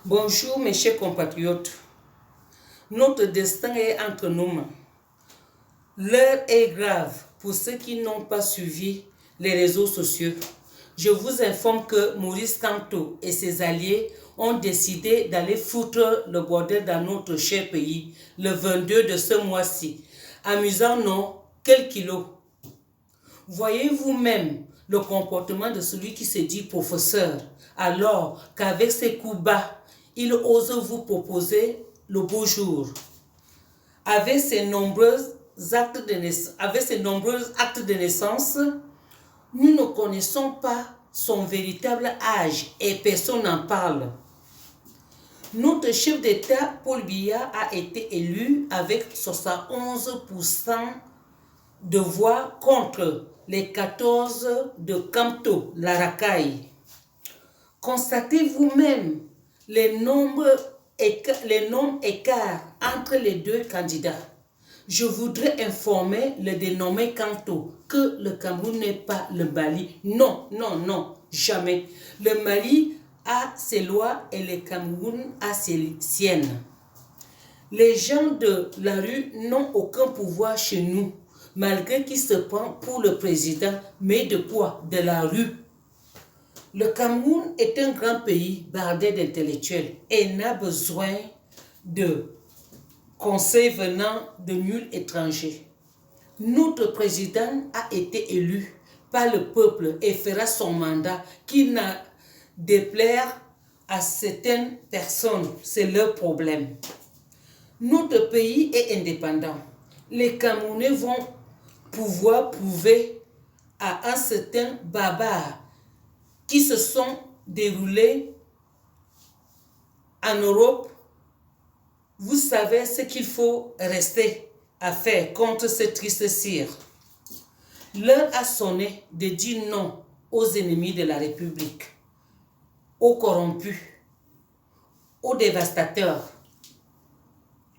Bonjour mes chers compatriotes. Notre destin est entre nos mains. L'heure est grave pour ceux qui n'ont pas suivi les réseaux sociaux. Je vous informe que Maurice Kamto et ses alliés ont décidé d'aller foutre le bordel dans notre cher pays le 22 de ce mois-ci. Amusant, non? Quel kilo? Voyez vous-même le comportement de celui qui se dit professeur, alors qu'avec ses coups bas, il ose vous proposer le beau jour. Avec ses nombreux actes de naissance, nous ne connaissons pas son véritable âge et personne n'en parle. Notre chef d'État, Paul Biya, a été élu avec 71% de voix contre les 14 de Kamto, la racaille. Constatez vous-même les nombres écarts entre les deux candidats. Je voudrais informer le dénommé Kamto que le Cameroun n'est pas le Mali. Non, jamais. Le Mali a ses lois et le Cameroun a ses siennes. Les gens de la rue n'ont aucun pouvoir chez nous, malgré qu'ils se prennent pour le président, mais de quoi? De la rue. Le Cameroun est un grand pays bardé d'intellectuels et n'a besoin de conseils venant de nuls étrangers. Notre président a été élu par le peuple et fera son mandat qui n'a déplaire à certaines personnes. C'est leur problème. Notre pays est indépendant. Les Camerounais vont pouvoir prouver à un certain barbare qui se sont déroulés en Europe. Vous savez ce qu'il faut rester à faire contre ce triste cire. L'heure a sonné de dire non aux ennemis de la République, aux corrompus, aux dévastateurs,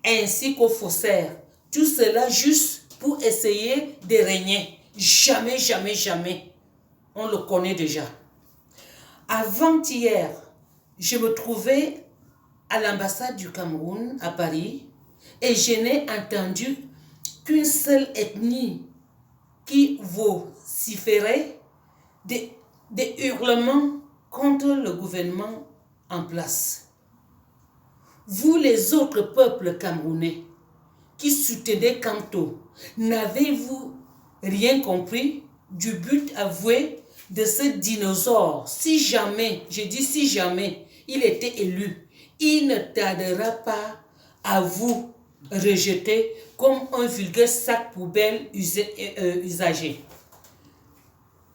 ainsi qu'aux faussaires. Tout cela juste pour essayer de régner. Jamais, jamais, jamais. On le connaît déjà. Avant-hier, je me trouvais à l'ambassade du Cameroun à Paris et je n'ai entendu qu'une seule ethnie qui vociférait des hurlements contre le gouvernement en place. Vous, les autres peuples camerounais qui soutenaient Kamto, n'avez-vous rien compris du but avoué de ce dinosaure? Si jamais, je dis si jamais, il était élu, il ne tardera pas à vous rejeter comme un vulgaire sac poubelle usagé.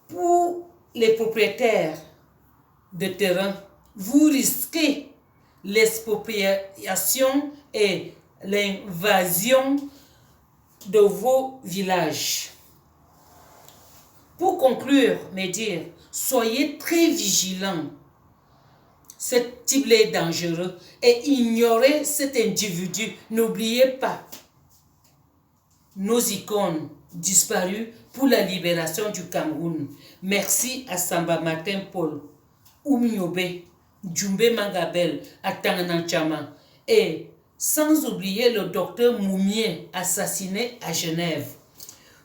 Pour les propriétaires de terrain, vous risquez l'expropriation et l'invasion de vos villages. Pour conclure, mes dires, soyez très vigilants. Ce type est dangereux et ignorez cet individu. N'oubliez pas nos icônes disparues pour la libération du Cameroun. Merci à Samba Martin Paul, Oumiobe, Djumbe Mangabel, à Tangananchama et sans oublier le docteur Moumier assassiné à Genève.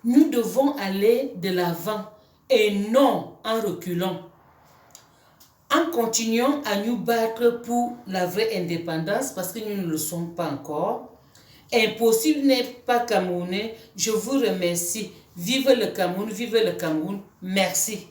Nous devons aller de l'avant et non en reculant. En continuant à nous battre pour la vraie indépendance, parce que nous ne le sommes pas encore. Impossible n'est pas camerounais. Je vous remercie. Vive le Cameroun, vive le Cameroun. Merci.